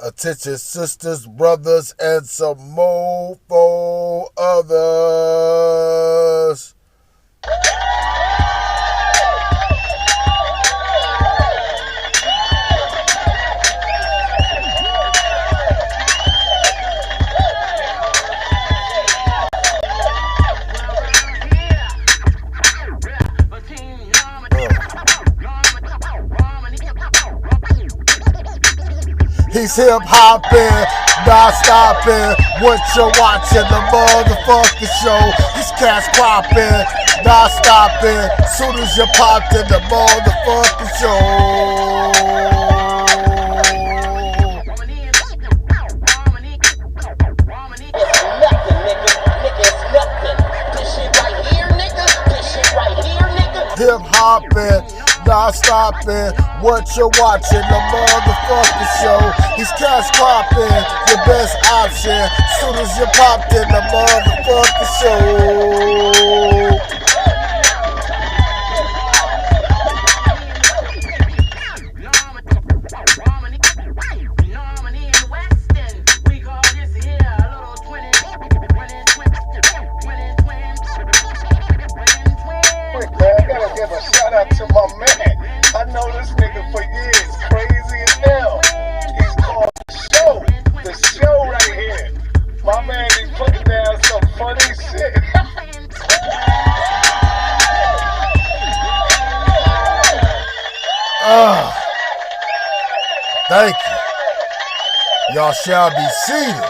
Attention sisters, brothers, and some mofo others. He's hip hopping, not stopping. What you're watching, the motherfucking show. He's cash cropping, not stopping. Soon as you popped in the motherfucking show. Hip hopping, not stopping. What you're watching, the motherfucking show. He's cash cropping, your best option. Soon as you popped in the motherfucking show. Give a shout out to my man. I know this nigga for years, crazy as hell. He's called The Show right here. My man, he's putting down some funny shit. Thank you. Y'all shall be seated.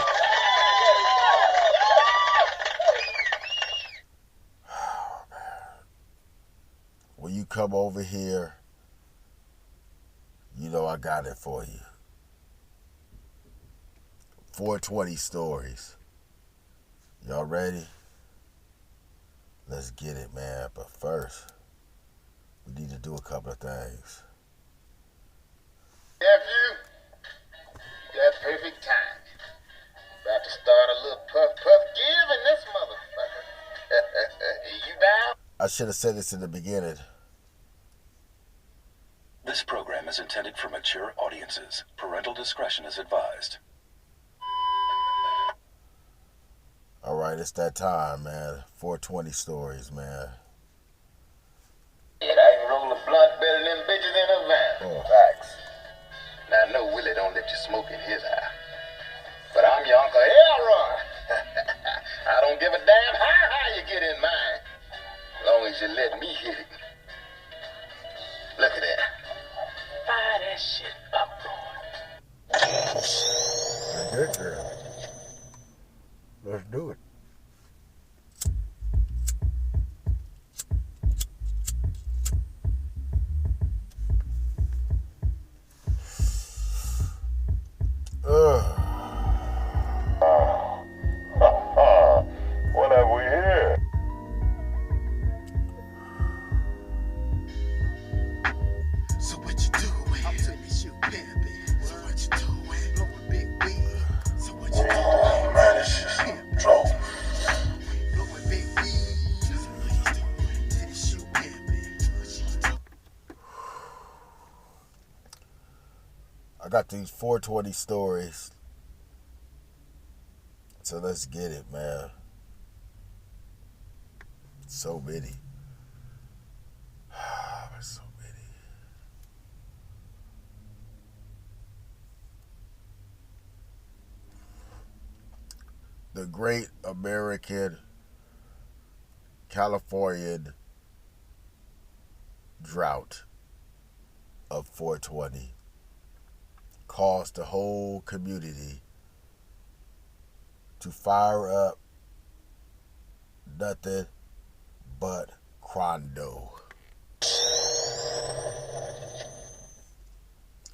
When you come over here, you know I got it for you. 420 stories. Y'all ready? Let's get it, man. But first, we need to do a couple of things. Nephew, you got perfect time. About to start a little puff give in this motherfucker. You down? I should have said this in the beginning. This program is intended for mature audiences. Parental discretion is advised. All right, it's that time, man. 420 stories, man. Yeah, I can roll a blunt better than bitches in a van. Oh. Facts. Now, I know Willie don't let you smoke in his eye. But I'm your Uncle Elroy. I don't give a damn how high you get in mine. As long as you let me hit it. Look at that. Fire that shit up, boy. Good girl. Let's do it. What have we here? So what you doing? I'm to me shoot pimpin'. So what you doing? Blowing big weed. So what you doing? Man, this shit's drove. Blowing big weed. So what you doing? To the shoot pimpin'. I got these 420 stories. So let's get it, man. So many. There's so many. The great American Californian drought of 420 caused the whole community to fire up nothing but Crondo.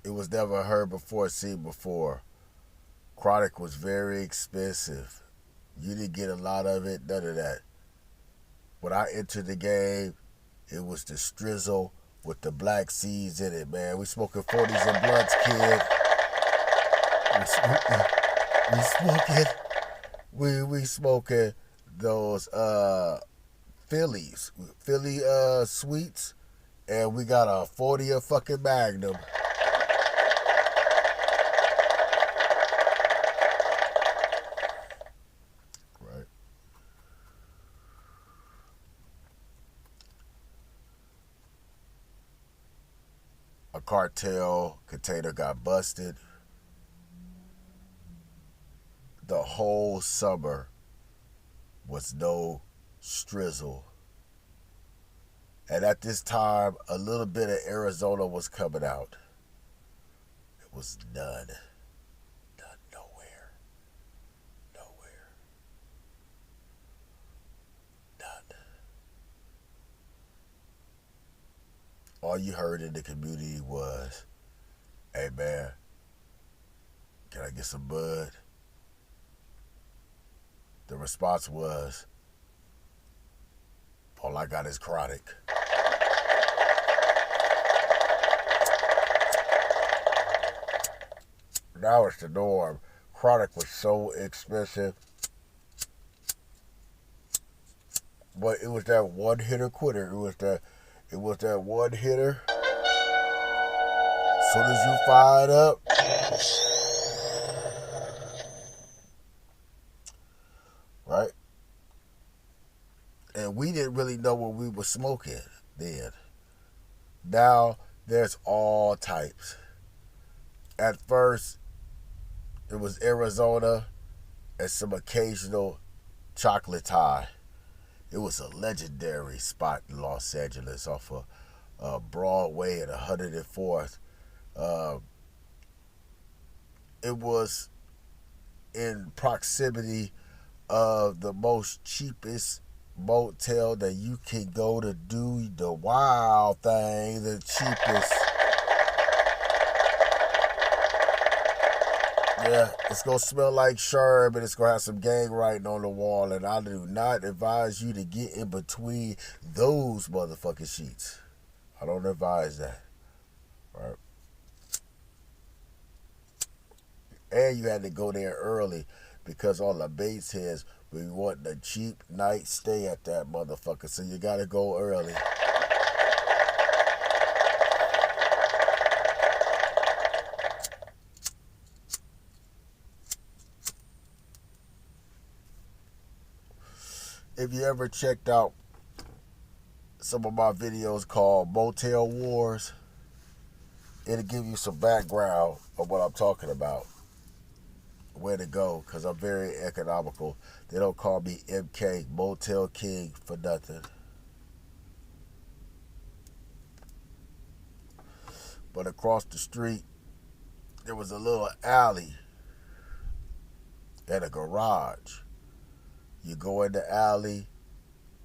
It was never heard before, seen before. Chronic was very expensive. You didn't get a lot of it, none of that. When I entered the game, it was the Strizzle with the black seeds in it, man. We smoking 40s and blunts, kid. We smoking those Philly sweets, and we got a 40 fucking Magnum. cartel container got busted. The whole summer was no strizzle. And at this time, a little bit of Arizona was coming out. It was none. None, nowhere. Nowhere. None. All you heard in the community was, hey man, can I get some bud? The response was, all I got is chronic. Now it's the norm. Chronic was so expensive. But it was that one hitter quitter. It was that one hitter. As soon as you fire it up, right? And we didn't really know what we were smoking then. Now there's all types. At first, it was Arizona and some occasional chocolate tie. It was a legendary spot in Los Angeles off of Broadway and 104th. It was in proximity of the most cheapest motel that you can go to do the wild thing, the cheapest. Yeah, it's going to smell like Sherb and it's going to have some gang writing on the wall, and I do not advise you to get in between those motherfucking sheets. I don't advise that. Right? And you had to go there early because all the base heads, we want a cheap night stay at that motherfucker, so you got to go early. If you ever checked out some of my videos called Motel Wars, it'll give you some background of what I'm talking about. Where to go, because I'm very economical. They don't call me MK, Motel King, for nothing. But across the street, there was a little alley and a garage. You go in the alley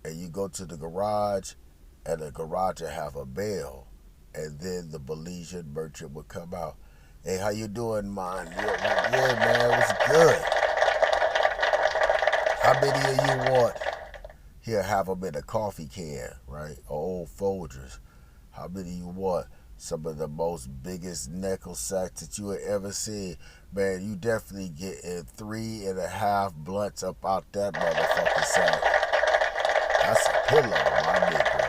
and you go to the garage, and the garage would have a bell, and then the Belizean merchant would come out. Hey, how you doing, man? Yeah, man, it was good. How many of you want? He'll have them in a coffee can, right? Old Folgers. How many you want? Some of the most biggest nickel sacks that you have ever seen. Man, you definitely getting 3.5 blunts up out that motherfucking sack. That's a pillow, my nigga.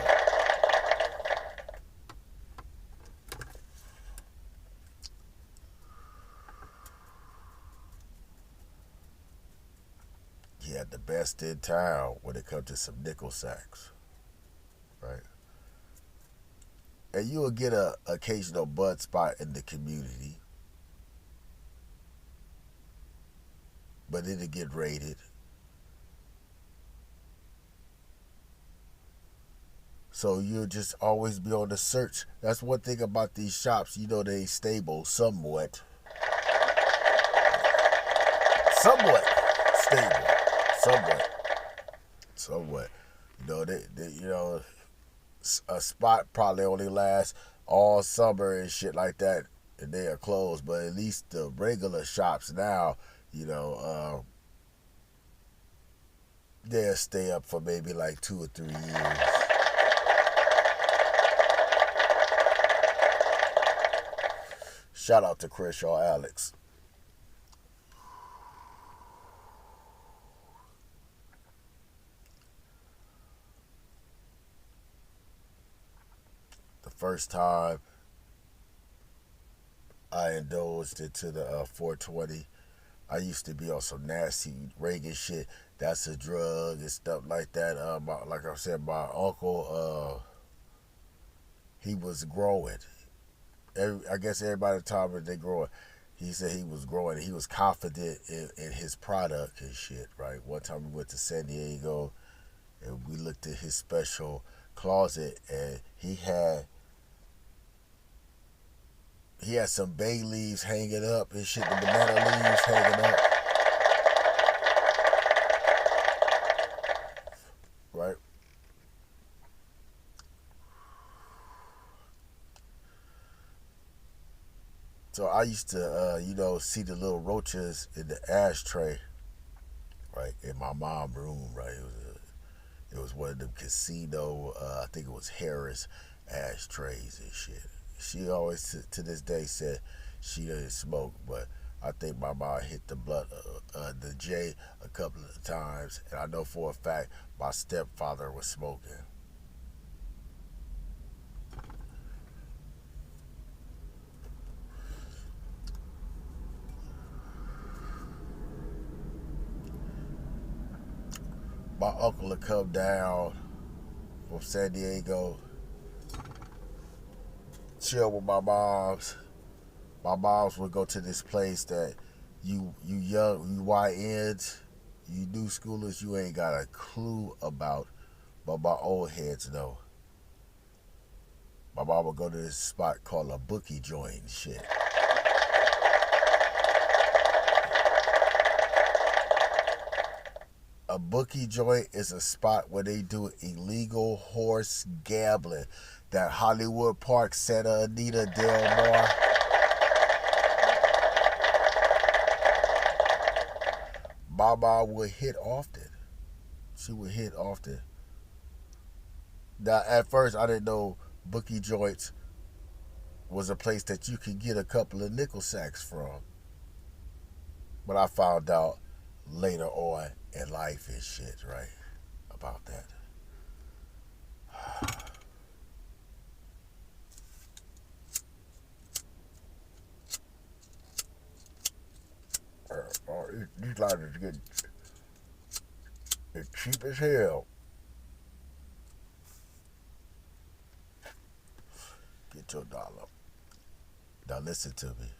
He had the best in town when it comes to some nickel sacks, right? And you will get a occasional bud spot in the community, but it'll get raided. So you'll just always be on the search. That's one thing about these shops. You know, they stable somewhat. Somewhat stable. Somewhat. You know, a spot probably only lasts all summer and shit like that, and they are closed. But at least the regular shops now, they'll stay up for maybe like 2 or 3 years. Shout out to Crenshaw Alex. The first time I indulged into the 420, I used to be on some nasty Reagan shit. That's a drug and stuff like that. Like I said, my uncle, he was growing. I guess everybody at the time that they growing, he said he was growing. He was confident in his product and shit, right? One time we went to San Diego and we looked at his special closet, and he had some bay leaves hanging up and shit, the banana leaves hanging up, right? So I used to, see the little roaches in the ashtray, right, in my mom's room, right? It was one of them casino, I think it was Harris ashtrays and shit. She always, to this day, said she didn't smoke, but I think my mom hit the J a couple of times, and I know for a fact my stepfather was smoking. My uncle would come down from San Diego, chill with my moms. My moms would go to this place that you YNs, you new schoolers, you ain't got a clue about, but my old heads know. My mom would go to this spot called a bookie joint and shit. A bookie joint is a spot where they do illegal horse gambling. That Hollywood Park, Santa Anita, Del Mar. My mom would hit often. She would hit often. Now, at first, I didn't know bookie joints was a place that you could get a couple of nickel sacks from. But I found out later on in life and shit, right, about that. These lighters get cheap as hell. Get your dollar. Now listen to me.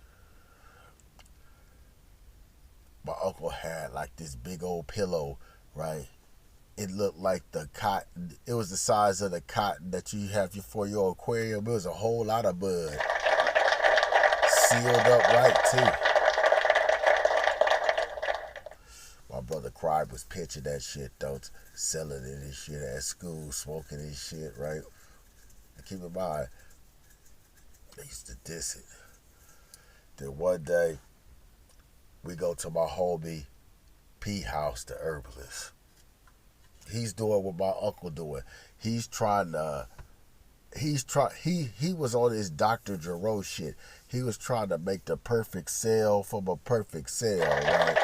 My uncle had like this big old pillow, right? It looked like the cotton. It was the size of the cotton that you have for your aquarium. It was a whole lot of bud. Sealed up right too. My brother Cried was pitching that shit though, selling it and shit at school, smoking and shit, right? And keep in mind, they used to diss it. Then one day, we go to my homie P House, the herbalist. He's doing what my uncle doing. He was on his Dr. Giro shit. He was trying to make the perfect sale from a perfect sale, right?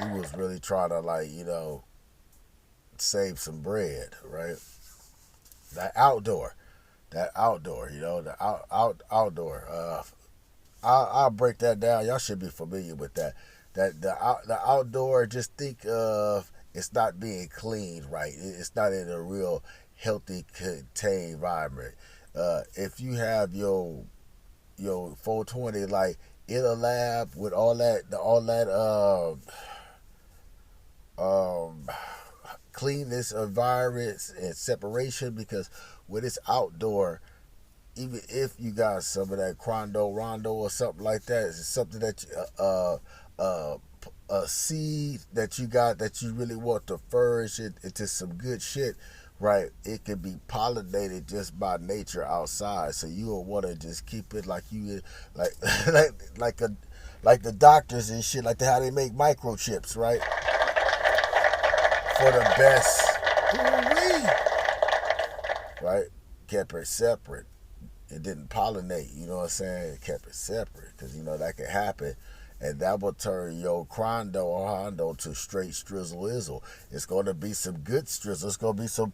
He was really trying to save some bread, right? That outdoor, the outdoor. I'll break that down. Y'all should be familiar with that. The outdoor. Just think of it's not being cleaned right. It's not in a real healthy, contained environment. If you have your 420 like in a lab with all that cleanness, environments, and separation, because when it's outdoor, even if you got some of that Rondo or something like that, it's something that a seed that you got that you really want to flourish it into some good shit, right? It can be pollinated just by nature outside, so you will want to just keep it like you like like the doctors and shit, like how they make microchips, right? For the best, right? Kept it separate. It didn't pollinate, you know what I'm saying? It kept it separate, because that could happen, and that will turn your Crondo or Hondo to straight strizzle-izzle. It's gonna be some good strizzle. It's gonna be some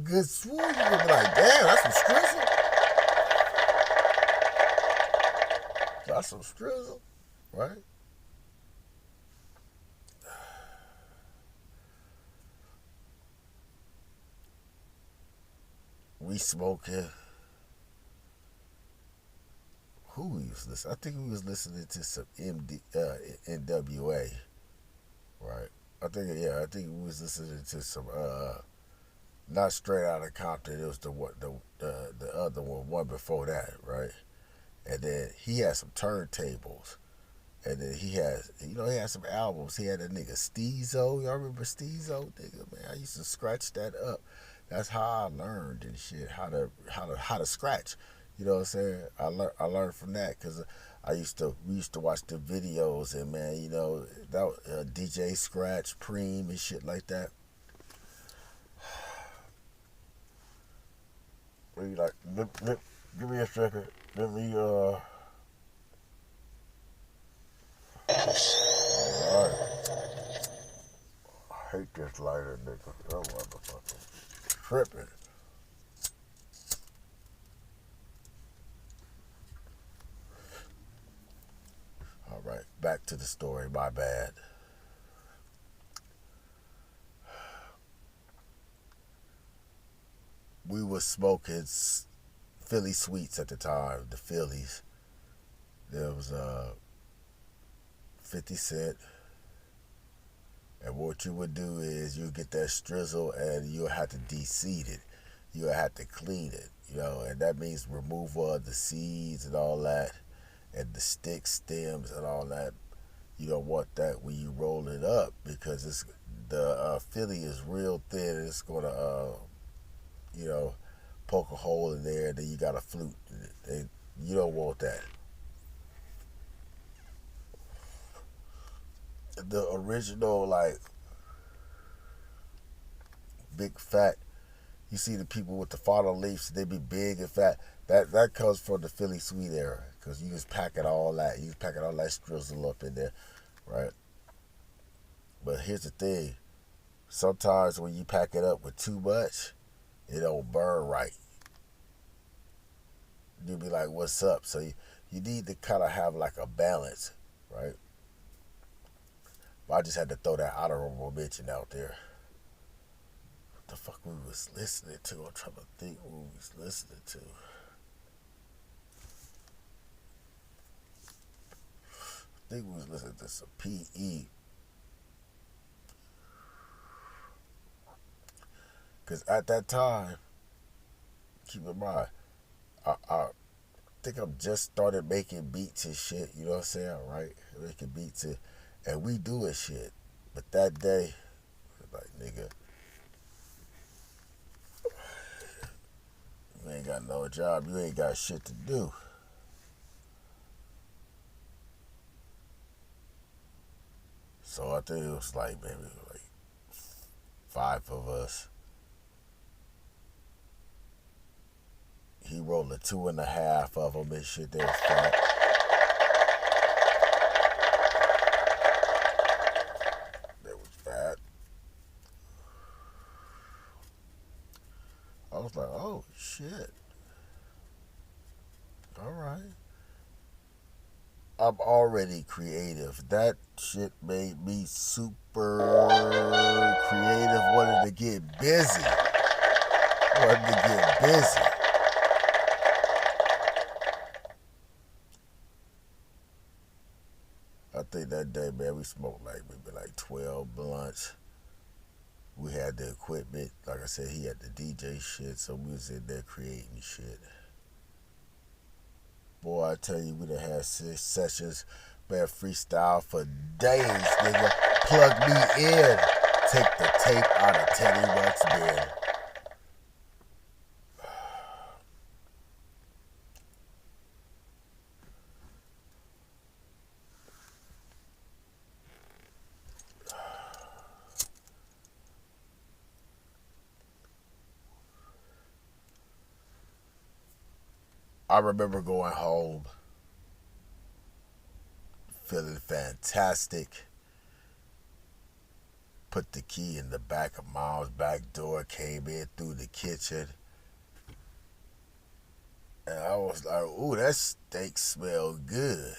good swoon. You're gonna be like, damn, that's some strizzle. That's some strizzle, right? we smoking. Who we was listening? I think we was listening to some NWA, right? I think we was listening to some not Straight Outta Compton. It was the other one before that, right? And then he had some turntables. And then he had some albums. He had a nigga Steezo. Y'all remember Steezo, nigga? Man, I used to scratch that up. That's how I learned and shit how to scratch. You know what I'm saying? I learned from that because we used to watch the videos and man, you know that DJ Scratch, Preem and shit like that. Really like, give me a second. Let me Alright. I hate this lighter, nigga. That motherfucker tripping. Alright, back to the story. My bad. We was smoking Philly Sweets at the time, the Phillies. There was 50 Cent. And what you would do is you get that strizzle and you'll have to de-seed it. You'll have to clean it, you know, and that means removal of the seeds and all that, and the stick stems and all that. You don't want that when you roll it up because the Philly is real thin. It's gonna poke a hole in there, and then you got a flute. And you don't want that. The original, like, big fat, you see the people with the frontal leaves, they be big and fat. That comes from the Philly Sweet era, because you just packing all that. You just packing all that strizzle up in there, right? But here's the thing. Sometimes when you pack it up with too much, it don't burn right. You'll be like, what's up? So you need to kind of have like a balance, right? But I just had to throw that honorable mention out there. What the fuck we was listening to? I'm trying to think what we was listening to. I think we was listening to some PE. Because at that time, keep in mind, I think I'm just started making beats and shit, you know what I'm saying, right? Making beats and we doing shit. But that day, like, nigga, you ain't got no job, you ain't got shit to do. So I think it was like maybe like 5 of us. He rolled a 2.5 of them and shit. They was fat. They was fat. I was like, oh shit. All right. I'm already creative. That shit made me super creative. Wanted to get busy. I think that day, man, we smoked like maybe like 12 blunts. We had the equipment. Like I said, he had the DJ shit, so we was in there creating shit. Boy, I tell you, we done had 6 sessions, man, freestyle for days, nigga. Plug me in. Take the tape out of Teddy Ruxpin. I remember going home, feeling fantastic. Put the key in the back of Mom's back door, came in through the kitchen. And I was like, ooh, that steak smelled good.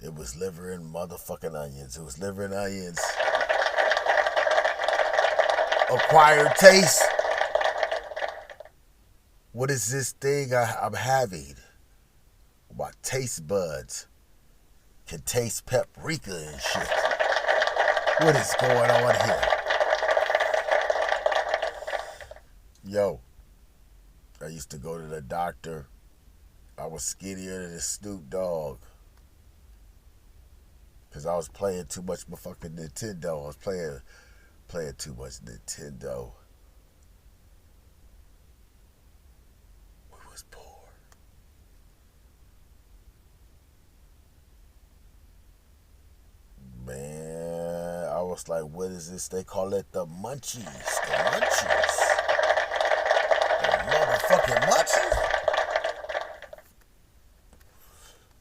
It was liver and motherfucking onions. It was liver and onions. Acquired taste. What is this thing I'm having? My taste buds can taste paprika and shit. What is going on here? Yo, I used to go to the doctor. I was skinnier than Snoop Dogg. Because I was playing too much motherfucking Nintendo. I was playing too much Nintendo. We was poor. Man, I was like, what is this? They call it the munchies. The munchies. The motherfucking munchies.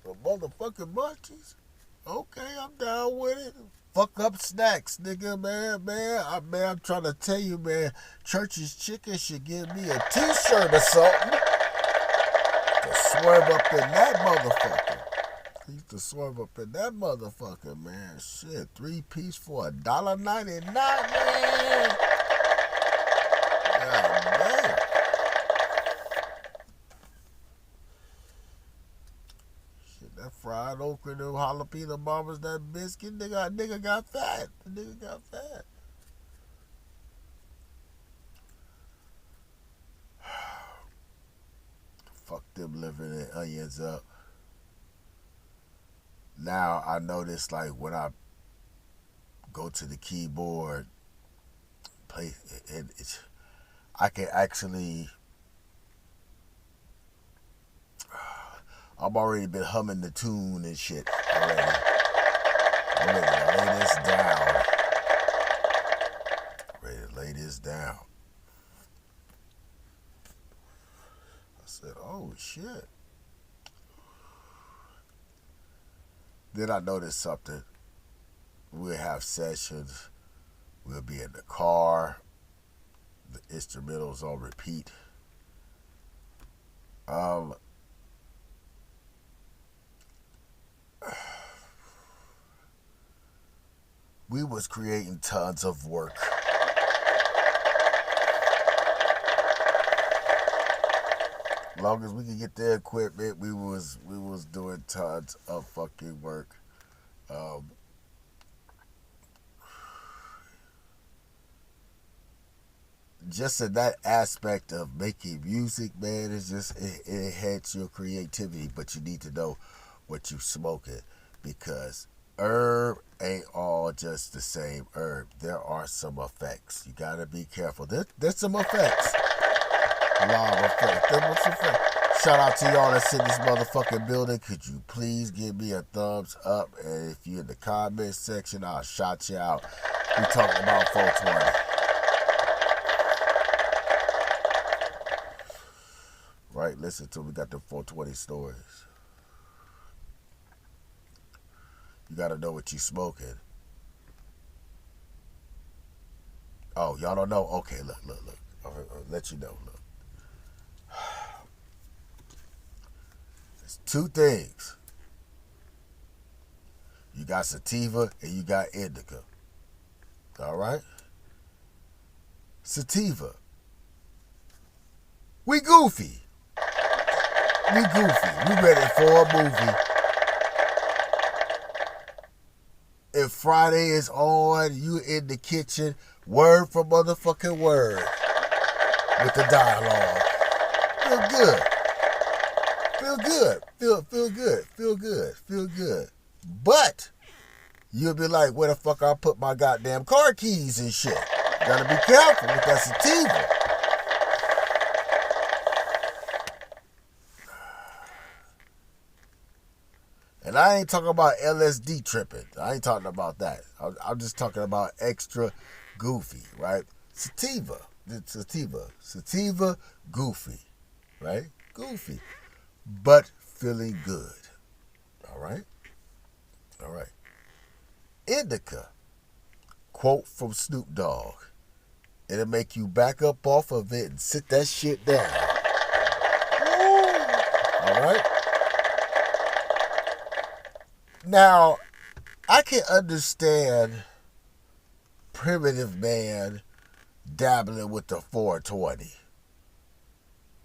The motherfucking munchies. Okay, I'm down with it. Fuck up snacks, nigga, man. I'm trying to tell you, man. Church's Chicken should give me a t-shirt or something. To swerve up in that motherfucker. He used to swerve up in that motherfucker, man. Shit, 3-piece for $1.99, man. God damn. That fried okra, them jalapeno bombers, that biscuit, nigga got fat. The nigga got fat. Fuck them living and onions up. Now I notice, like, when I go to the keyboard, play, I can actually. I've already been humming the tune and shit already. I'm ready to lay this down. I said, oh shit. Then I noticed something. We'll have sessions. We'll be in the car. The instrumentals on repeat. We was creating tons of work. Long as we could get the equipment, we was doing tons of fucking work. Just in that aspect of making music, man, it's just it enhances your creativity, but you need to know what you smoking, because herb ain't all just the same herb. There are some effects. You gotta be careful. There's some effects. A lot of effects. There's some effects. Shout out to y'all that's in this motherfucking building. Could you please give me a thumbs up? And if you're in the comment section, I'll shout you out. We talking about 420. Right? Listen to we got the 420 stories. You gotta know what you smoking. Oh, y'all don't know? Okay, look. I'll let you know. Look. There's two things. You got sativa and you got indica. All right? Sativa. We goofy. We ready for a movie. If Friday is on, you in the kitchen, word for motherfucking word with the dialogue. Feel good. But you'll be like, where the fuck I put my goddamn car keys and shit? You gotta be careful with that sativa. And I ain't talking about LSD tripping. I ain't talking about that. I'm just talking about extra goofy, right? Sativa, goofy, right? Goofy, but feeling good. All right. Indica, quote from Snoop Dogg. It'll make you back up off of it and sit that shit down. All right. Now, I can understand Primitive Man dabbling with the 420.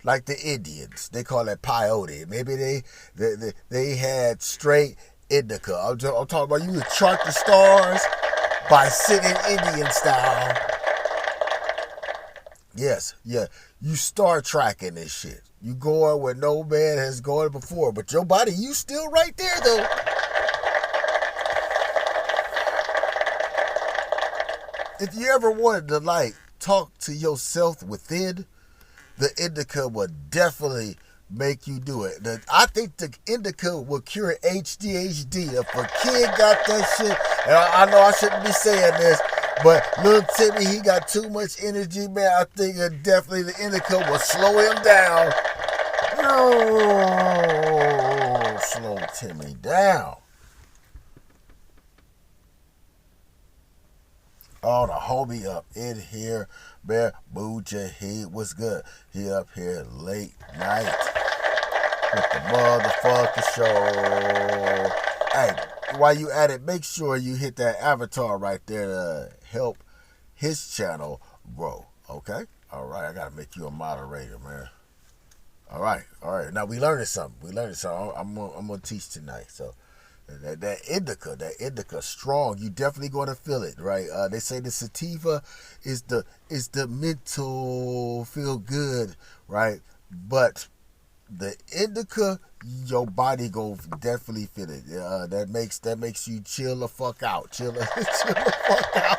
like the Indians. They call it peyote. Maybe they had straight indica. I'm talking about you would chart the stars by sitting Indian style. Yes, yeah. You start tracking this shit. You going where no man has gone before, but your body, you still right there though. If you ever wanted to like talk to yourself within, the indica will definitely make you do it. I think the indica will cure ADHD. If a kid got that shit, and I know I shouldn't be saying this, but little Timmy, he got too much energy, man. I think definitely the indica will slow him down. Oh, slow Timmy down. Oh, the homie up in here, man. Booja, he was good. He up here late night with the motherfucking show. Hey, while you at it, make sure you hit that avatar right there to help his channel grow. Okay? All right, I gotta make you a moderator, man. All right. Now we learning something. I'm gonna teach tonight. So. That indica strong. You definitely gonna feel it, right? They say the sativa is the mental feel good, right? But the indica, your body go definitely feel it. That makes you chill the fuck out. Chill the fuck out.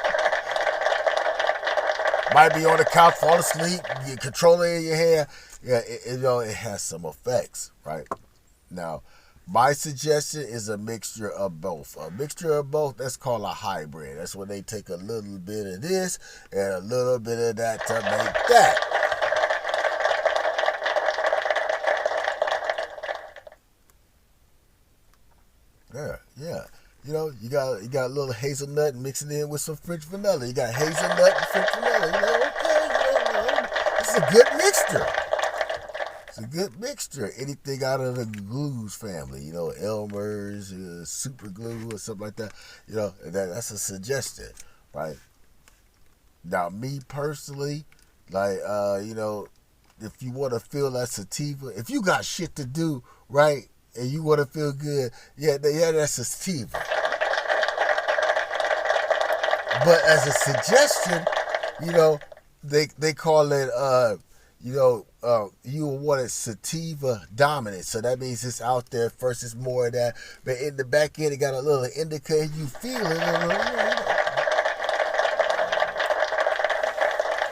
Might be on the couch, fall asleep, you control it in your hair. Yeah, it has some effects, right? Now. My suggestion is a mixture of both. A mixture of both, that's called a hybrid. That's when they take a little bit of this and a little bit of that to make that. Yeah. You know, you got a little hazelnut mixing in with some French vanilla. You got hazelnut and French vanilla. It's a good mixture. It's a good mixture. Anything out of the glues family, you know, Elmer's, super glue or something like that. You know, that's a suggestion, right? Now, me personally, like, you know, if you want to feel that sativa, if you got shit to do, right, and you want to feel good, yeah, that's a sativa. But as a suggestion, you know, they call it, you know, you want it sativa dominant. So that means it's out there first, it's more of that. But in the back end, it got a little indica, and you feel it.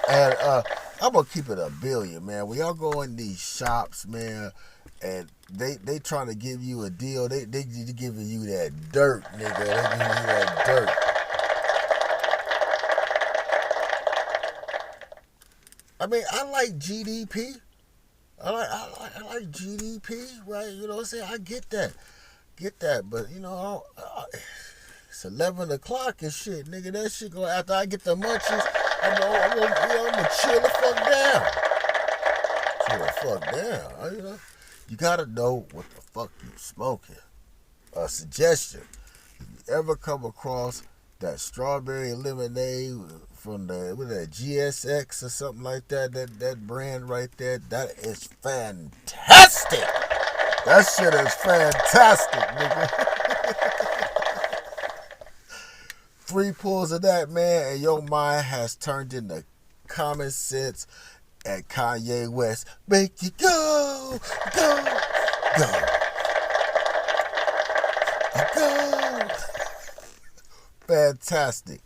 And I'm going to keep it a billion, man. When y'all go in these shops, man, and they trying to give you a deal, they giving you that dirt, nigga. They giving you that dirt. I mean, I like GDP. I like GDP, right? You know what I'm saying? I get that. But, you know, it's 11 o'clock and shit, nigga. That shit go after I get the munchies. I'm gonna chill the fuck down. You know? You gotta know what the fuck you smoking. A suggestion. If you ever come across that strawberry lemonade from the GSX or something like that brand right there, that is fantastic. That shit is fantastic, nigga. 3 pulls of that, man, and your mind has turned into common sense and Kanye West. Make you go. Fantastic,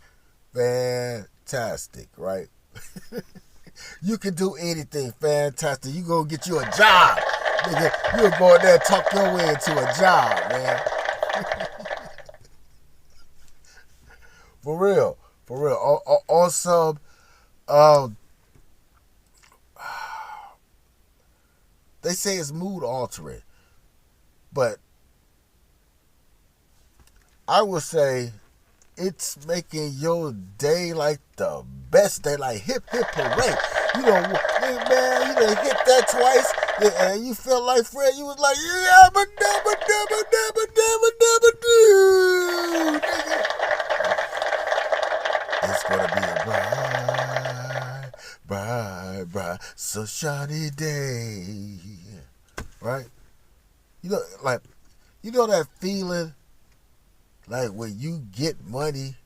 right? You can do anything fantastic. You go get you a job, nigga. You go in there and talk your way into a job, man. For real. Also, they say it's mood altering, but I would say it's making your day like the best day, like hip hooray. You know, man, you done hit that twice, and you felt like Fred. You was like, yeah, but never do, nigga. It's gonna be a bright sunshiny day. Right? You know, like, you know that feeling, like when you get money,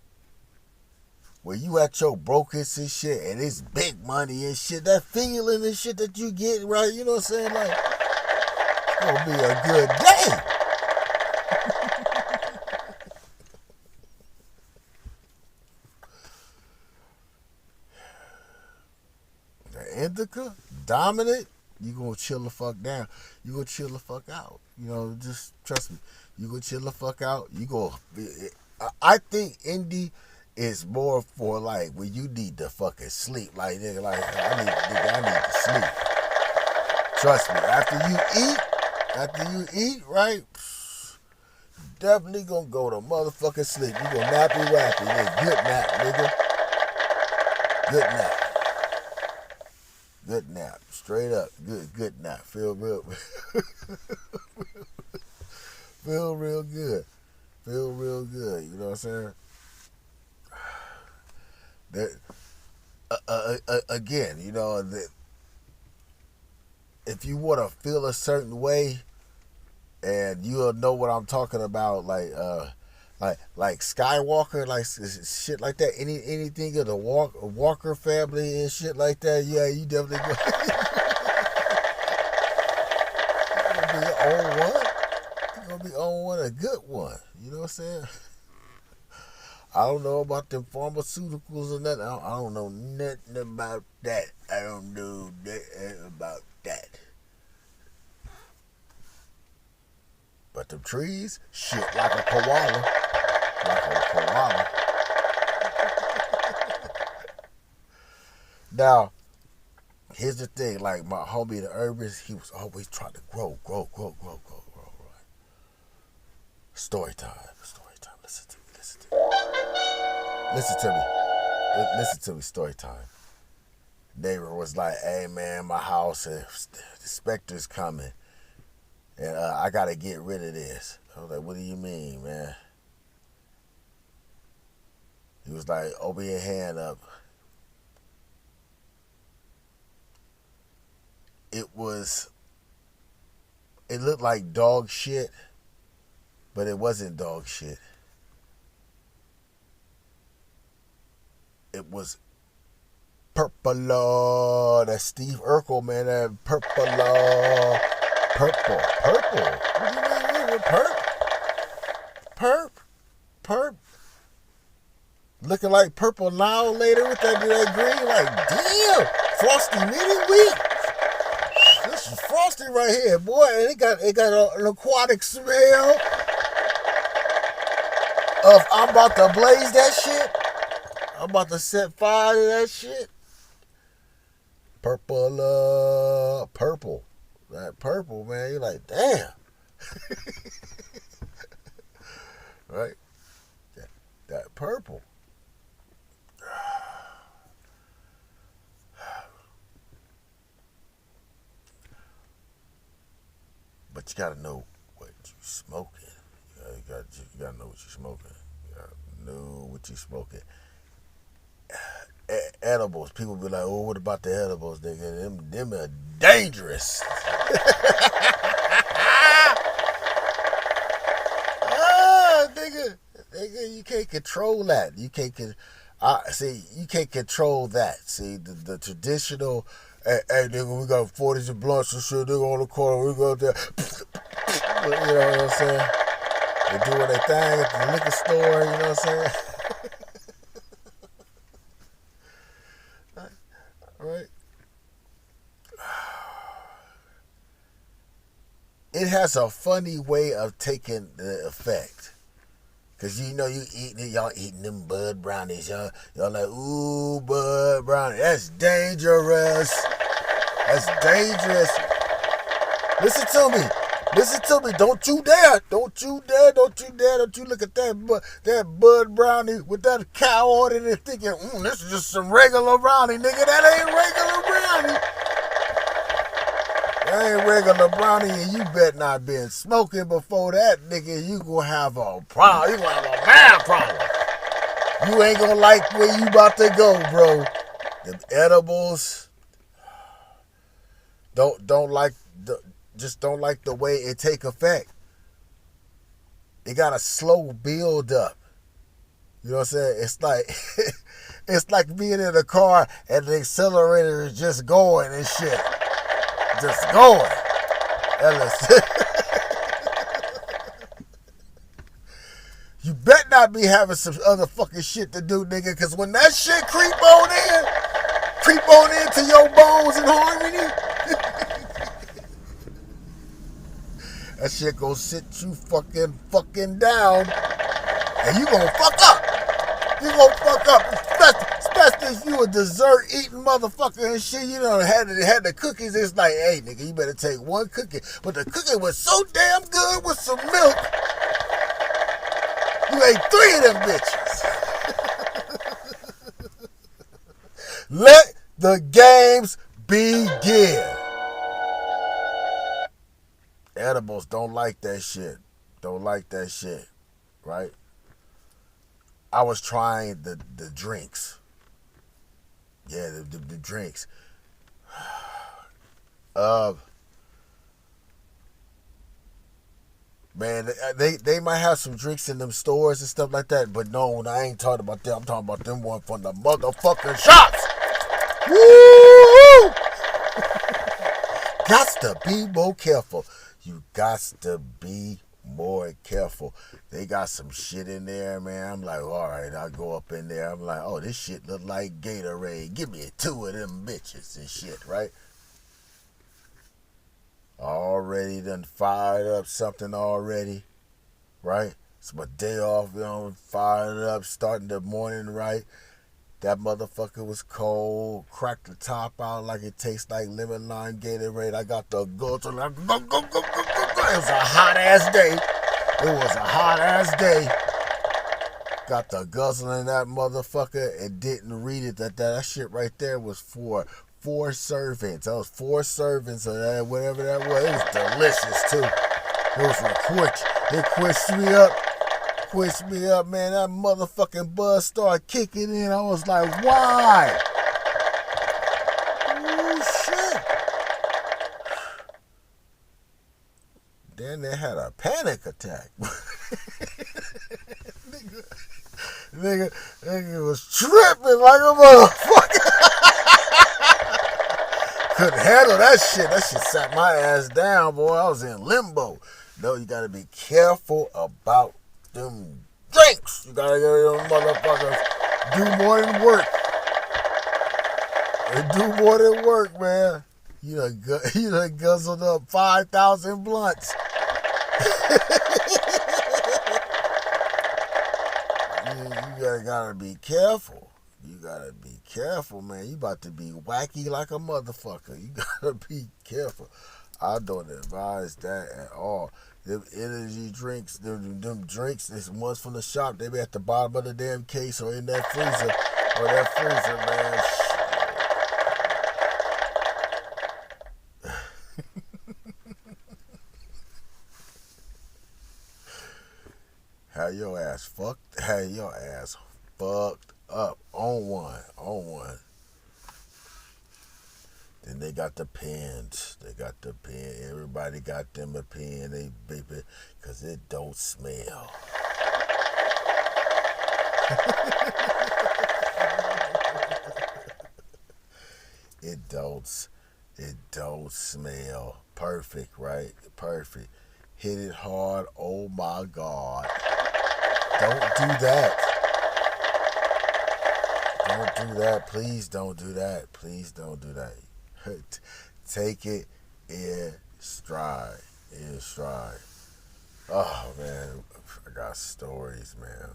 when you at your brokest and shit, and it's big money and shit, that feeling and shit that you get, right? You know what I'm saying? Like, it's gonna be a good day. Indica, dominant, you gonna chill the fuck down. You gonna chill the fuck out. You know, just trust me. You gonna chill the fuck out. You go. I think Indy is more for like when you need to fucking sleep. Like nigga, like I need to sleep. Trust me. After you eat, right? Definitely gonna go to motherfucking sleep. You gonna nappy rappy, nigga. Good nap, nigga. Good nap. Good nap. Straight up. Good nap. Feel real feel real good. Feel real good. You know what I'm saying? Again, you know, if you want to feel a certain way, and you'll know what I'm talking about, like Skywalker, like shit like that. Anything of the Walker family and shit like that. Yeah, you definitely go. You're gonna be on one, a good one. You know what I'm saying? I don't know about them pharmaceuticals or nothing. I don't know nothing about that. I don't know nothing about that. But them trees, shit, like a koala. Like a koala. Now, here's the thing. Like my homie, the herbalist, he was always trying to grow. Story time. Listen to me. Story time. Neighbor was like, "Hey man, my house, the specter's coming. And I gotta get rid of this." I was like, "What do you mean, man?" He was like, "Open your hand up." It looked like dog shit, but it wasn't dog shit. It was purple. That's Steve Urkel, man. That purple. Purple. What do you mean? Perp. Looking like Purple Now later with that green. Like, damn. Frosty Mini Wheat. This is Frosty right here, boy. And it got an aquatic smell of I'm about to blaze that shit. I'm about to set fire to that shit. Purple. That purple, man, you're like, damn. Right? That purple. But you gotta know what you're smoking. You gotta know what you're smoking. You gotta know what you're smoking. Edibles. People be like, "Oh, what about the edibles, nigga? Them are dangerous." Nigga, you can't control that. You can't control that. See, the traditional, hey, nigga, we got 40s and blunts and shit, nigga, on the corner, we go there. You know what I'm saying? They doing their thing at the liquor store, you know what I'm saying? Right? It has a funny way of taking the effect. Cause you know y'all eating them Bud Brownies. Y'all like, ooh, Bud Brownie. That's dangerous. That's dangerous. Listen to me. Don't you dare look at that Bud Brownie with that cow on it and thinking, this is just some regular brownie, nigga. That ain't regular brownie. That ain't regular brownie, and you bet not been smoking before that, nigga. You gonna have a problem. You gonna have a mad problem. You ain't gonna like where you about to go, bro. Them edibles. don't like don't like the way it take effect. It got a slow build up. You know what I'm saying? It's like it's like being in a car and the accelerator is just going and shit. Just going. You bet not be having some other fucking shit to do, nigga, because when that shit creep on into your bones and harmony, that shit gonna sit you fucking down, and you gonna fuck up. You gonna fuck up, especially if you a dessert eating motherfucker and shit. You know, had the cookies. It's like, hey, nigga, you better take one cookie. But the cookie was so damn good with some milk. You ate 3 of them bitches. Let the games begin. Edibles don't like that shit. Don't like that shit, right? I was trying the drinks. Yeah, the drinks. Man, they might have some drinks in them stores and stuff like that, but no, I ain't talking about them. I'm talking about them one from the motherfucking shops. Woo! Gots to be more careful. You gots to be more careful. They got some shit in there, man. I'm like, all right, I'll go up in there. I'm like, oh, this shit look like Gatorade. Give me 2 of them bitches and shit, right? Already done fired up something already, right? It's my day off, you know, fired up, starting the morning right. That motherfucker was cold, cracked the top out like it tastes like lemon lime Gatorade. I got the guts, like, go. It was a hot ass day. Got the guzzle in that motherfucker and didn't read it that shit right there was for 4 servings. That was 4 servings of that, whatever that was. It was delicious too. It was real quick. It quenched me up, man. That motherfucking buzz started kicking in. I was like, why? Oh shit. Then they had a panic attack. Nigga was tripping like a motherfucker. Couldn't handle that shit. That shit sat my ass down, boy. I was in limbo. No, you gotta be careful about them drinks. You gotta get them motherfuckers do more than work. They do more than work, man. You done guzzled up 5,000 blunts. You gotta be careful. You gotta be careful, man. You about to be wacky like a motherfucker. You gotta be careful. I don't advise that at all. Them energy drinks, them drinks, it's ones from the shop. They be at the bottom of the damn case or in that freezer. Man. Had your ass fucked up on one. Then they got the pens. Everybody got them a pen. They baby, cause it don't smell. It don't smell. Perfect, right? Perfect. Hit it hard. Oh my God. Don't do that. Don't do that. Please don't do that. Take it in stride. Oh, man. I got stories, man.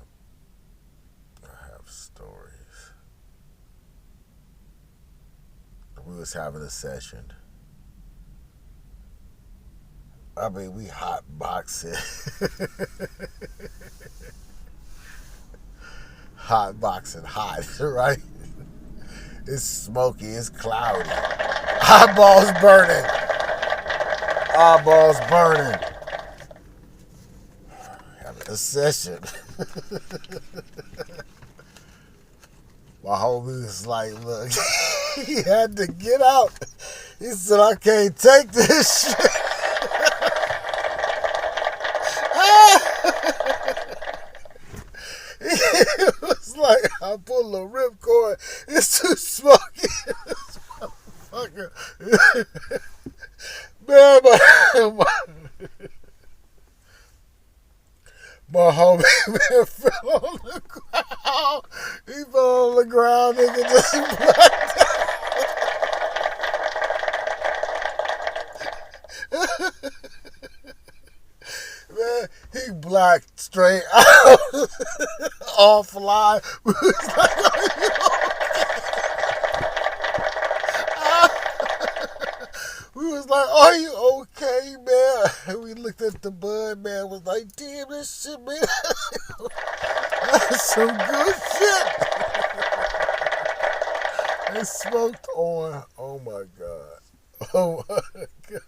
I have stories. We was having a session. I mean, we hot boxing. Hot boxing, right? It's smoky, it's cloudy. Eyeballs burning. Having a session. My homie was like, look. He had to get out. He said, I can't take this shit. It was like, I pulled a ripcord. It's too smoky. This motherfucker. Man, my homie, man, fell on the ground. He fell on the ground, nigga, just blacked out. Man, he blacked straight out. Offline. We was like, are you okay? We was like, are you okay, man? And we looked at the bud, man, was like, damn, this shit, man. That's some good shit. They smoked on. Oh my God. Oh my God.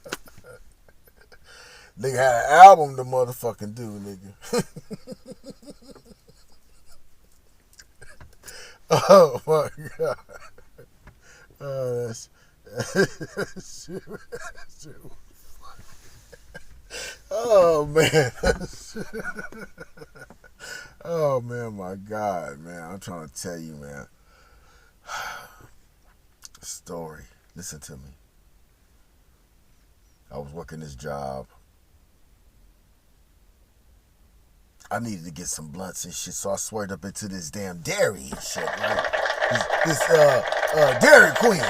Nigga had an album to motherfucking do, nigga. Oh my God. Oh, that's shit. Oh man. Oh man, my God, man. I'm trying to tell you, man. Story. Listen to me. I was working this job. I needed to get some blunts and shit, so I swerved up into this damn dairy and shit, right? This Dairy Queen.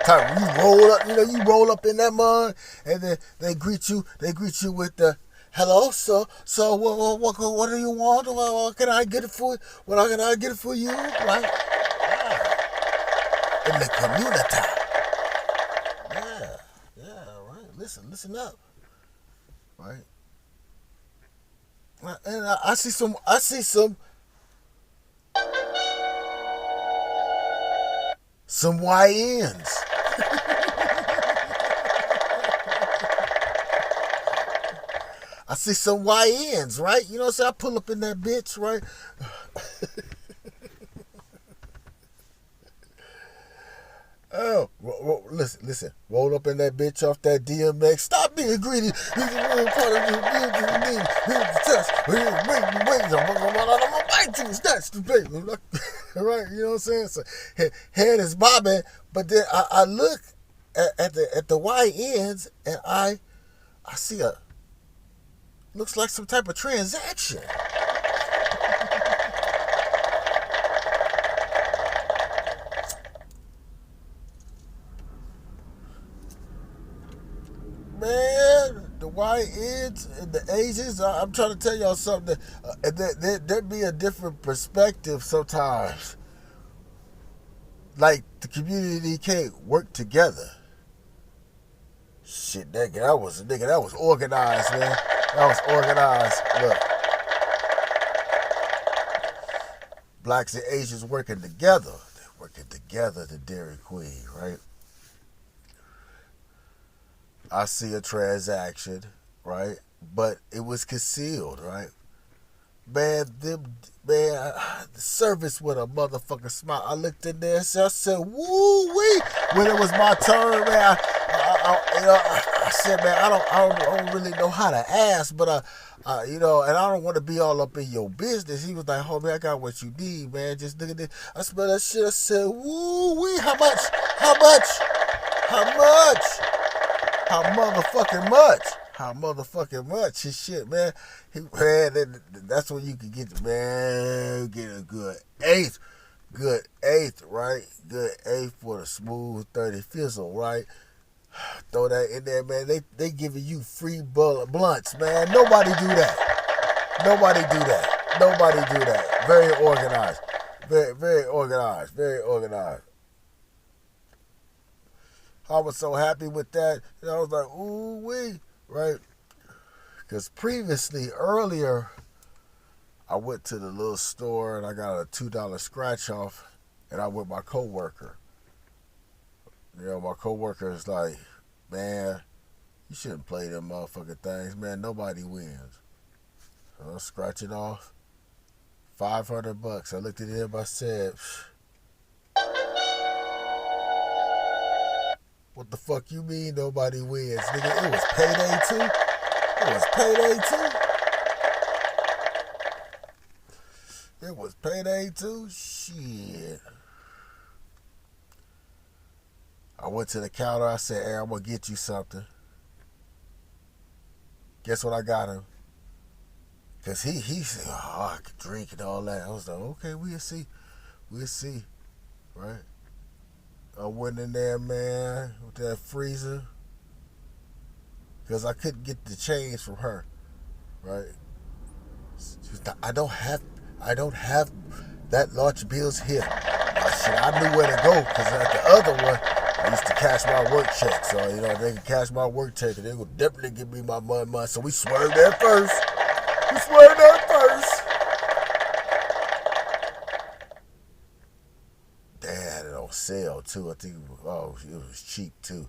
Type, you roll up, you roll up in that mud, and then they greet you with the, hello, sir. So what do you want? What can I get it for? What can I get it for you? Right? Yeah. In the community. Yeah, right. Listen up. Right? And I see some YNs. I see some YNs, right? You know what I'm saying? I pull up in that bitch, right? Oh, listen. Roll up in that bitch off that DMX. Stop being greedy. I'm gonna bite you. Snatch the baby. Right? You know what I'm saying? So head is bobbing, but then I look at the YNs and I see looks like some type of transaction. Man, the YNs and the Asians, I'm trying to tell y'all something. There'd be a different perspective sometimes. Like, the community can't work together. Shit, that was organized, man. That was organized. Look. Blacks and Asians working together. They're working together, the Dairy Queen, right? I see a transaction, right? But it was concealed, right? Man, the service with a motherfucking smile. I looked in there and I said, woo-wee. When it was my turn, man, I said, man, I don't really know how to ask, but and I don't want to be all up in your business. He was like, homie, I got what you need, man. Just look at this. I smelled that shit. I said, woo-wee. How much? How motherfucking much? How motherfucking much? His shit, man. That's when you can get a good eighth, right? Good eighth for the smooth 30 fizzle, right? Throw that in there, man. They giving you free blunts, man. Nobody do that. Very organized. Very organized. I was so happy with that. And I was like, ooh-wee, right? Because earlier, I went to the little store and I got a $2 scratch off, and I with my coworker. My coworker is like, man, you shouldn't play them motherfucking things, man. Nobody wins. So I'll scratch it off. $500. I looked at him, I said, the fuck you mean nobody wins, nigga? It was payday 2. It was payday 2. It was payday 2. Shit. I went to the counter. I said, hey, I'm going to get you something. Guess what I got him? Because he said, oh, I could drink and all that. I was like, okay, we'll see. We'll see. Right? I went in there, man, with that freezer. Because I couldn't get the change from her. Right? I don't have that large bills here. Shit, I knew where to go. Because at the other one, I used to cash my work check. So, you know, they could cash my work check and they would definitely give me my money. So we swerved there first. They had it on sale too. I think it was cheap too.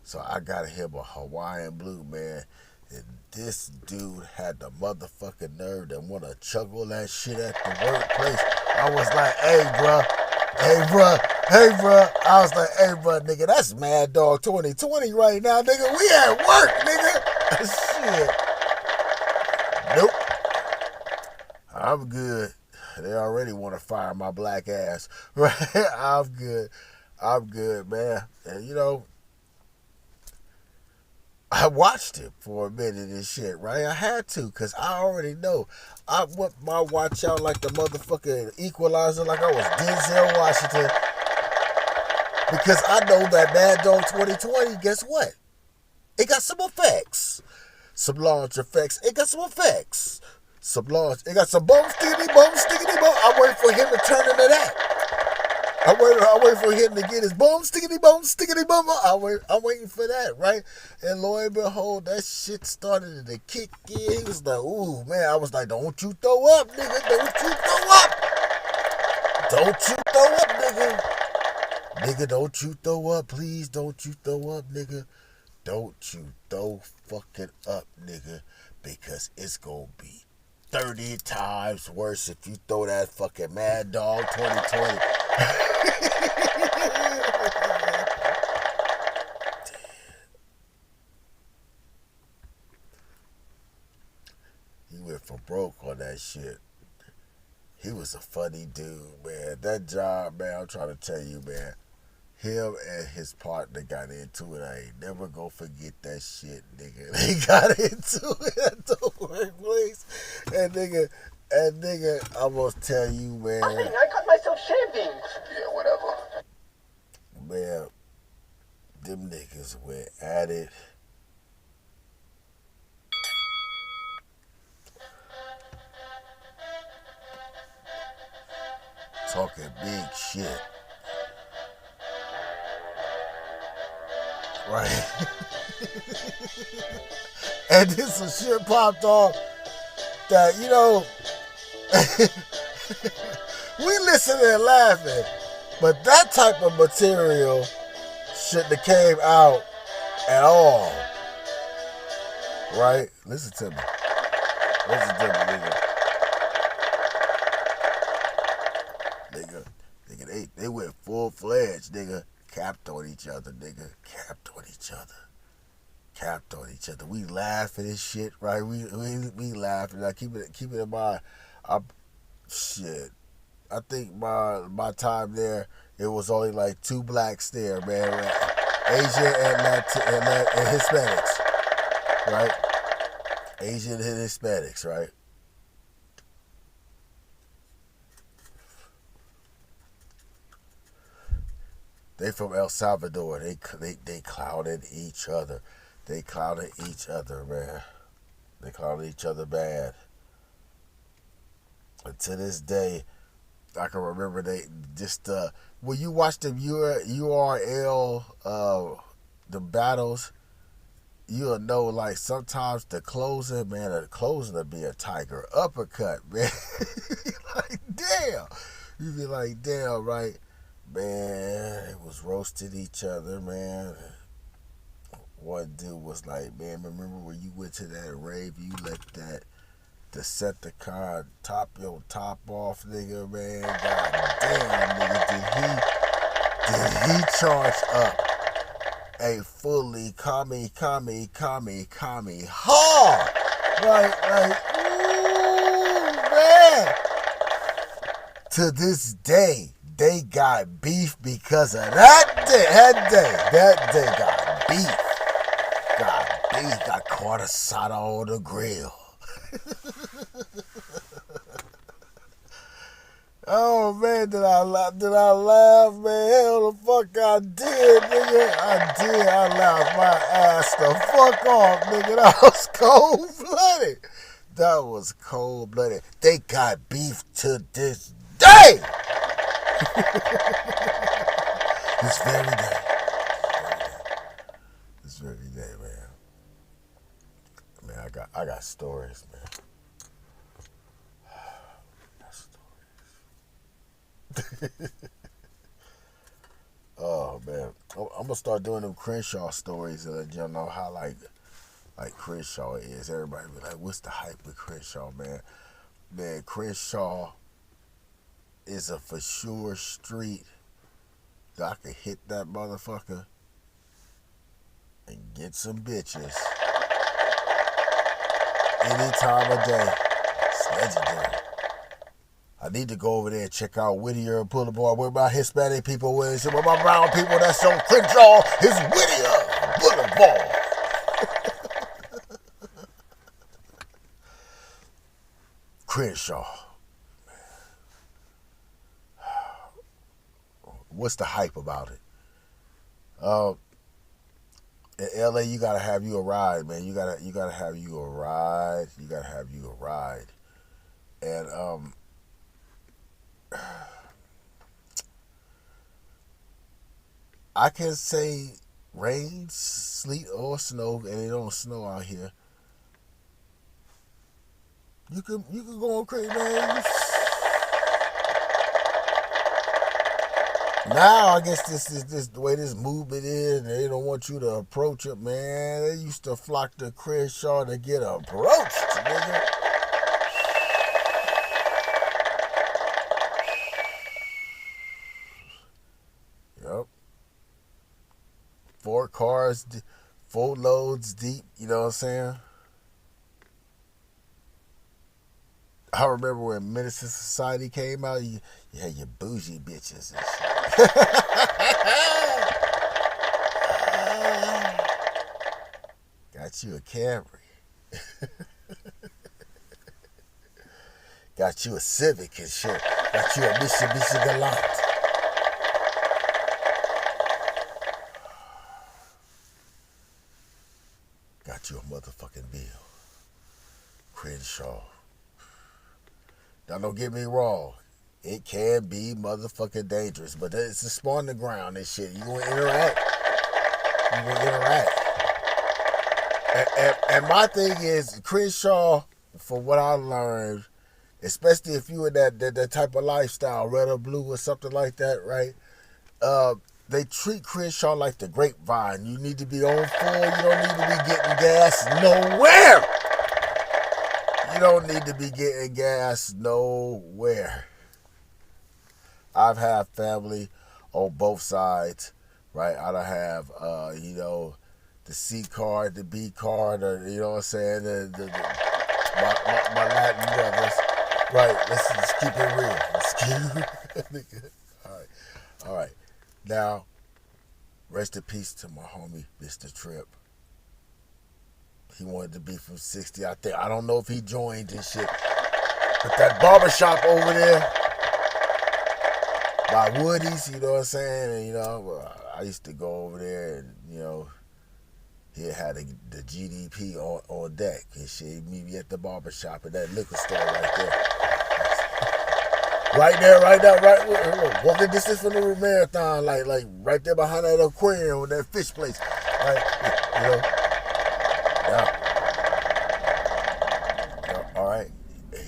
So I got him a Hawaiian Blue, man. And this dude had the motherfucking nerve to want to chug all that shit at the workplace. I was like, hey, bruh. I was like, hey, bruh, nigga, that's Mad Dog 2020 right now, nigga. We at work, nigga. Shit. Nope. I'm good. They already want to fire my black ass. Right? I'm good, man. And, you know, I watched it for a minute and shit, right? I had to, because I already know. I whipped my watch out like the motherfucking Equalizer, like I was Denzel Washington. Because I know that Mad Dog 2020, guess what? It got some effects. Some launch effects. It got some effects. Some launch. It got some boom, stickity, boom. I'm waiting for him to turn into that. I'm waiting for him to get his boom, stickity, boom. I'm waiting for that, right? And lo and behold, that shit started to kick in. He was like, ooh, man. I was like, don't you throw up, nigga. Don't you throw up. Nigga. Nigga, don't you throw up. Please don't you throw up, nigga. Don't you throw fucking up, nigga. Because it's going to be 30 times worse if you throw that fucking Mad Dog 2020. He went for broke on that shit. He was a funny dude, man. That job, man, I'm trying to tell you, man. Him and his partner got into it. I ain't never gonna forget that shit, nigga. They got into it at the workplace. And nigga, I'm gonna tell you, man. I got myself shaving. Yeah, whatever. Man, them niggas went at it. Talking big shit. Right. And then some shit popped off that, you know, we listening and laughing, but that type of material shouldn't have came out at all. Right? Listen to me, nigga. Nigga, they went full-fledged, nigga. Capped on each other. We laughing and shit, right? We laughing. I keep it in mind. Shit. I think my time there, it was only like 2 blacks there, man. Asian and Hispanics, right? Asian and Hispanics, right? They from El Salvador. They clouded each other. They clouded each other, man. They clouded each other bad. And to this day, I can remember they just when you watch them URL the battles, you'll know like sometimes the closing will be a tiger uppercut, man. Like damn, you be like damn, right? Man, it was roasting each other, man. One dude was like, man, remember when you went to that rave, you let that Decepticon top your top off, nigga, man. God damn, nigga, did he charge up? a fully Kami hard. Like, ooh, man. To this day, they got beef because of that day. That day got beef. Got caught asada on the grill. Oh man, did I laugh, man? Hell the fuck I did, nigga. I laughed my ass the fuck off, nigga. That was cold-blooded. They got beef to this day. This very day, man. Man, I got stories, man. Oh man, I'm gonna start doing them Crenshaw stories and let y'all know how like Crenshaw is. Everybody be like, "What's the hype with Crenshaw, man?" Man, Crenshaw is a for sure street that I can hit that motherfucker and get some bitches any time of day. It's legendary. I need to go over there and check out Whittier Boulevard. Where my Hispanic people is, where my brown people that's on Crenshaw is Whittier Boulevard. Crenshaw. What's the hype about it? In LA, you gotta have you a ride, man. You gotta have you a ride. And I can say rain, sleet, or snow, and it don't snow out here. You can go on crazy, man. Now I guess this is the way this movement is, and they don't want you to approach it, man. They used to flock to Crenshaw to get approached, nigga. Yep. 4 cars, 4 loads deep, you know what I'm saying? I remember when Menace to Society came out, you had your bougie bitches and shit. Got you a Camry. Got you a Civic and shit. Got you a Mitsubishi Galant. Got you a motherfucking bill. Crenshaw. Now don't get me wrong. It can be motherfucking dangerous, but it's a spawn the ground and shit. You gonna interact. And my thing is, Crenshaw, for what I learned, especially if you in that type of lifestyle, red or blue or something like that, right? They treat Crenshaw like the Grapevine. You need to be on full. You don't need to be getting gas nowhere. You don't need to be getting gas nowhere. I've had family on both sides, right? I don't have, the C card, the B card, or, you know what I'm saying, my Latin brothers. Right, let's just keep it real. All right. Now, rest in peace to my homie, Mr. Tripp. He wanted to be from 60. I don't know if he joined and shit. But that barbershop over there by Woody's, you know what I'm saying? And, I used to go over there and, he had the GDP on deck and shit. He'd meet me at the barbershop at that liquor store right there. Right there, walking distance from the marathon, like right there behind that aquarium with that fish place. Right, all right,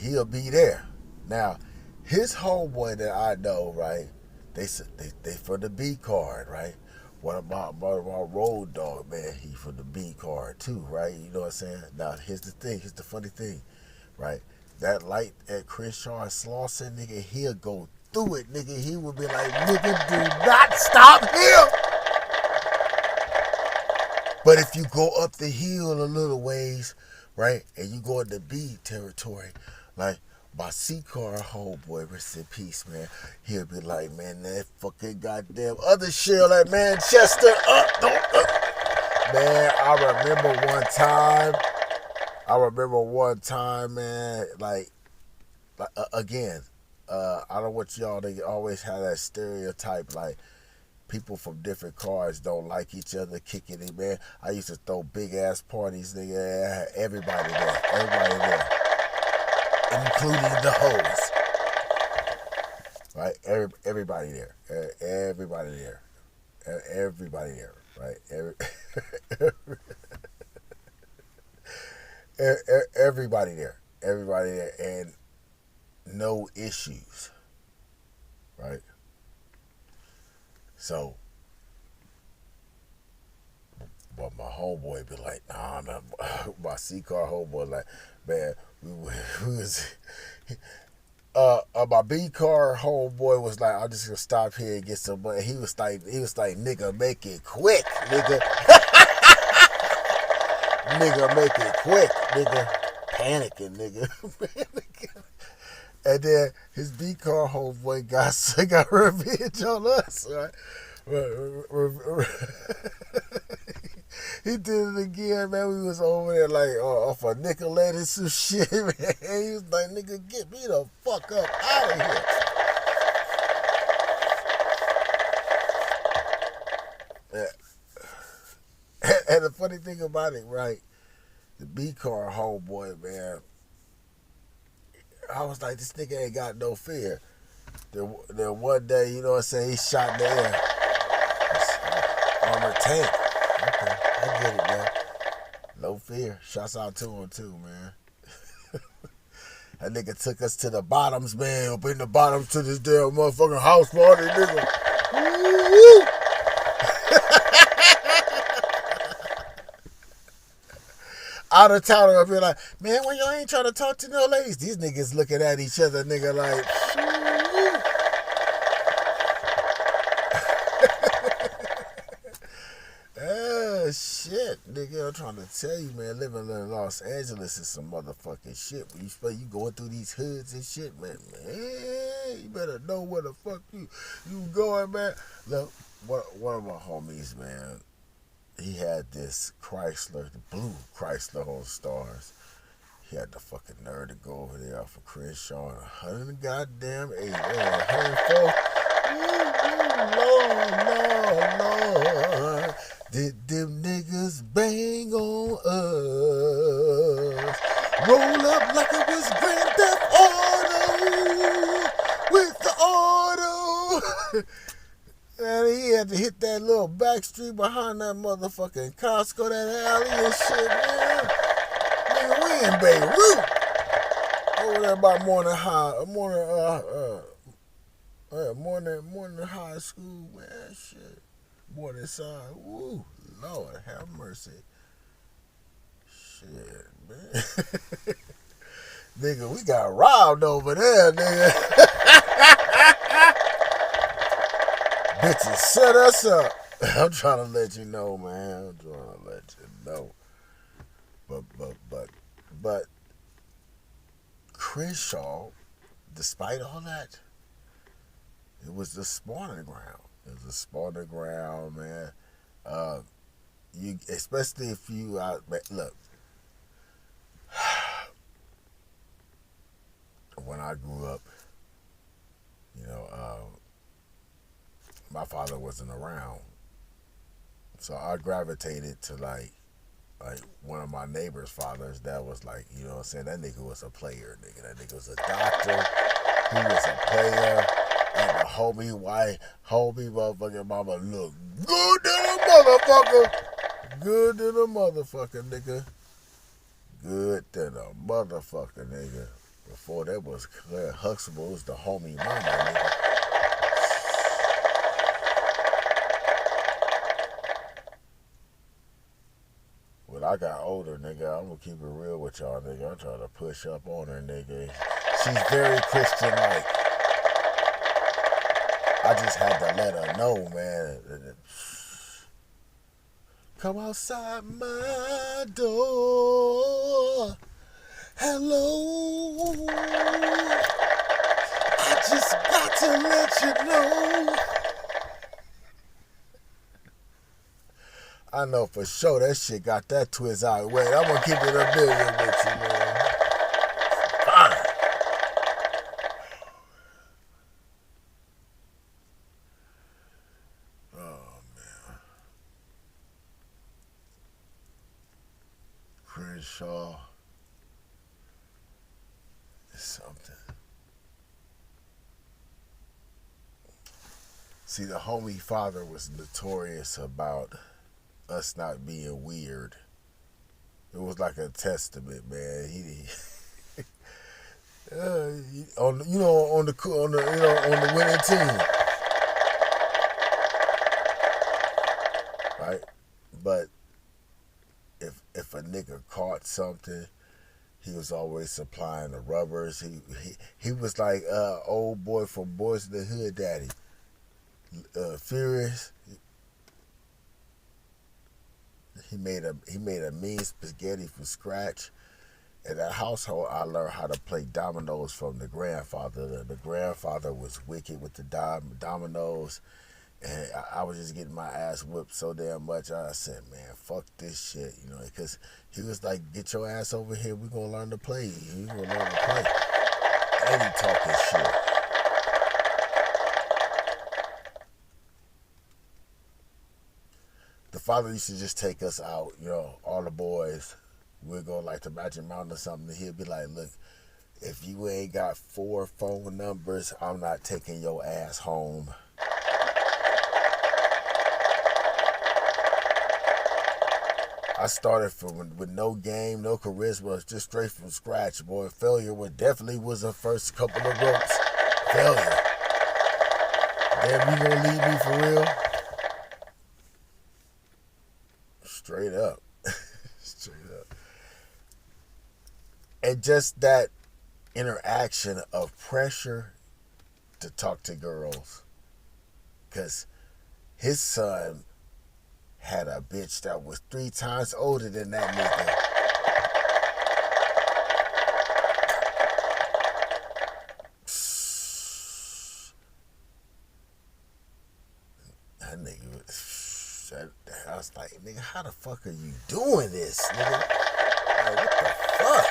he'll be there. Now, his homeboy that I know, right, they for the B card, right? One of my road dog, man, he for the B card too, right? You know what I'm saying? Now, here's the funny thing, right? That light at Crenshaw and Slauson, nigga, he'll go through it, nigga. He would be like, nigga, do not stop here. But if you go up the hill a little ways, right, and you go into B territory, like my C-car homeboy, rest in peace, man, he'll be like, man, that fucking goddamn other shell at Manchester, Man, I remember one time, man, like again, I don't want y'all to always have that stereotype, like, people from different cars don't like each other, kicking it, man. I used to throw big ass parties, nigga. Everybody there, including the hoes, right? Everybody there, right? Everybody there, and no issues, right? So, but my homeboy be like, nah, my C-car homeboy like, man, we was, my B-car homeboy was like, I'm just gonna stop here and get some money. He was like, nigga, make it quick, nigga. Nigga, make it quick, nigga. Panicking, nigga. And then his B-car homeboy got revenge on us, right? He did it again, man. We was over there like off a Nicolette and some shit, man. He was like, nigga, get me the fuck up out of here. And the funny thing about it, right? The B-car homeboy, man, I was like, this nigga ain't got no fear. Then one day, you know what I'm saying, he shot in the air. Armored tank. Okay, I get it, man. No fear. Shouts out to him, too, man. That nigga took us to the bottoms, man. Up in the bottoms to this damn motherfucking house party, nigga. Woo-woo. Out of town, I'll be like, man, when y'all ain't trying to talk to no ladies, these niggas looking at each other, nigga, like, oh, shit, nigga, I'm trying to tell you, man, living in Los Angeles is some motherfucking shit. When you going through these hoods and shit, man, you better know where the fuck you going, man. Look, one of my homies, man, he had this Chrysler, the blue Chrysler on Stars. He had the fucking nerve to go over there off of Crenshaw and 100 goddamn 8, 104. Lord, did them niggas bang on us? Roll up like it was Grand Theft Auto with the auto. And he had to hit that little back street behind that motherfucking Costco, that alley and shit, man. Nigga, we in Beirut. Over there by morning high school, man, shit. Morningside, woo, Lord, have mercy. Shit, man. Nigga, we got robbed over there, nigga. Bitches set us up. I'm trying to let you know, man. I'm trying to let you know. But Crenshaw, despite all that, it was the spawning ground. It was the spawning ground, man. You, especially if you out. Look, when I grew up, you know, my father wasn't around, so I gravitated to like one of my neighbor's fathers that was like, you know what I'm saying, that nigga was a player, nigga. That nigga was a doctor. He was a player. And my homie motherfucking mama look good than a motherfucker. Good than a motherfucker, nigga. Good than a motherfucker, nigga. Before that was Claire Huxtable, it was the homie mama, nigga. When I got older, nigga, I'm gonna keep it real with y'all, nigga. I'm trying to push up on her, nigga. She's very Christian-like. I just had to let her know, man. Come outside my door. Hello. I just got to let you know. I know for sure that shit got that twist out. Wait, I'm gonna keep it a million with you, man. Fine. Oh man. Crenshaw is something. See, the homie father was notorious about us not being weird. It was like a testament, man. On the winning team, right? But if a nigga caught something, he was always supplying the rubbers. He was like old boy from Boys in the Hood, Daddy. Furious. He made a mean spaghetti from scratch. In that household, I learned how to play dominoes from the grandfather. The grandfather was wicked with the dominoes, and I was just getting my ass whipped so damn much. I said, man, fuck this shit, because he was like, get your ass over here. We're gonna learn to play. We're gonna learn to play. And he talking shit. The father used to just take us out, all the boys. We'd go like to Magic Mountain or something. And he'd be like, look, if you ain't got 4 phone numbers, I'm not taking your ass home. I started with no game, no charisma, just straight from scratch, boy. Failure definitely was the first couple of ropes. Failure. Damn, you gonna leave me for real? Straight up. Straight up. And just that interaction of pressure to talk to girls. Because his son had a bitch that was 3 times older than that nigga. That nigga was... I was like, nigga, how the fuck are you doing this, nigga? Like, what the fuck?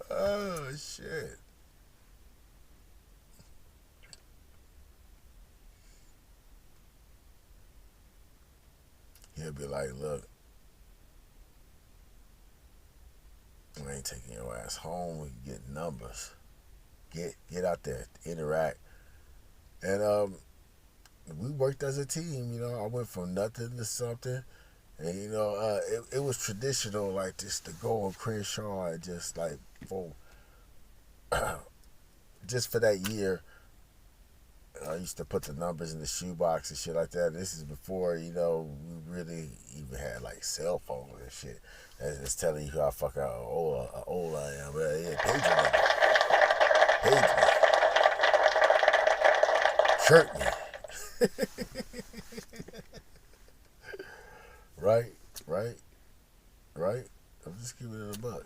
Oh, shit. He'll be like, look, we ain't taking your ass home. We can get numbers. Get out there, interact. And we worked as a team, I went from nothing to something. And, it was traditional like this to go on Crenshaw and just like just for that year. I used to put the numbers in the shoebox and shit like that. This is before, we really even had like cell phones and shit. It's telling you how fucking old I am. Yeah, page your number. Page me. Shirt me. Right? I'm just keeping it a buck.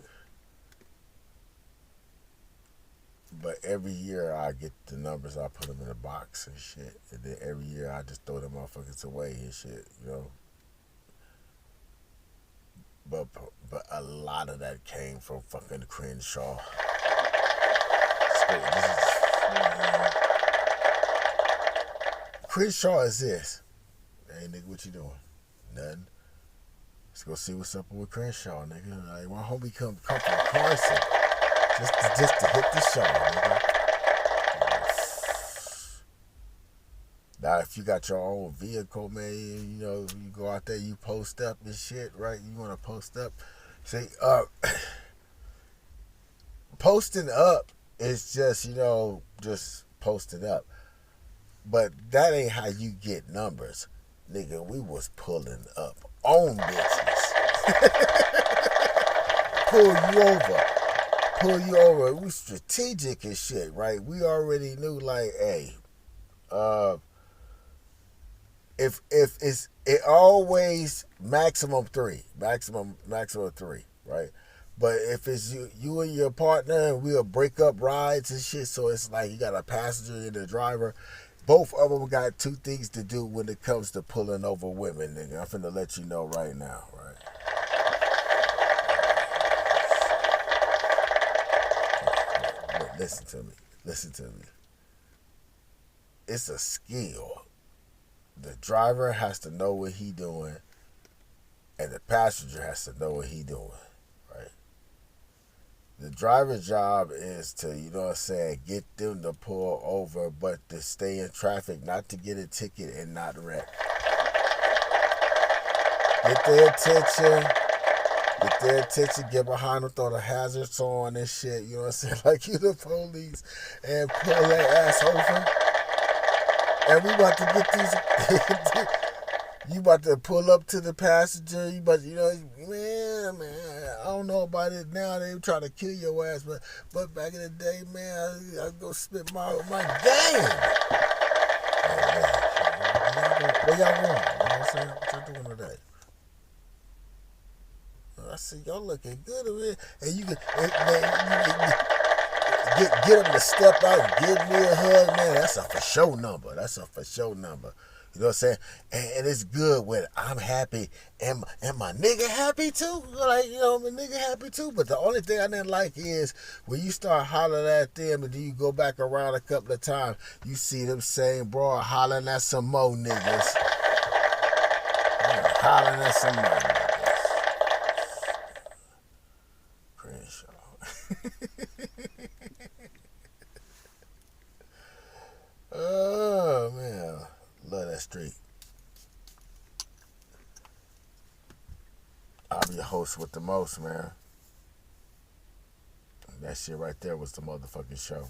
But every year I get the numbers, I put them in a box and shit. And then every year I just throw them motherfuckers away and shit, But a lot of that came from fucking Crenshaw. Crenshaw is this. Hey, nigga, what you doing? Nothing. Let's go see what's up with Crenshaw, nigga. Like, my homie come from Carson. Just to hit the show, nigga. Now, if you got your own vehicle, man, you go out there, you post up and shit, right? You want to post up. See, posting up is just, just posting up. But that ain't how you get numbers. Nigga, we was pulling up on bitches. Pull you over. pull you over. We strategic and shit, right? We already knew, like, hey, if it's it always maximum 3, maximum 3, right? But if it's you and your partner, and we'll break up rides and shit. So it's like you got a passenger and a driver. Both of them got 2 things to do when it comes to pulling over women, nigga. I'm finna let you know right now, right? Listen to me. Listen to me. It's a skill. The driver has to know what he doing, and the passenger has to know what he doing, right? The driver's job is to, you know what I'm saying, get them to pull over, but to stay in traffic, not to get a ticket and not wreck. Get their attention, get behind them, throw the hazards on and shit, you know what I'm saying? Like you the police, and pull their ass over. And we about to get these. You about to pull up to the passenger. You about to, man. I don't know about it now. They try to kill your ass, but back in the day, man, I go spit my game. Where y'all going? You know what I'm saying? What y'all doing today? I see y'all looking good over here, and you can, get them to step out and give me a hug, man. That's a for sure number. You know what I'm saying? And it's good when I'm happy and my nigga happy too. Like, my nigga happy too. But the only thing I didn't like is when you start hollering at them and then you go back around a couple of times, you see them same bro hollering at some more niggas. Hollering at some more niggas. Oh, man. Love that street. I'm your host with the most, man. That shit right there was the motherfucking show.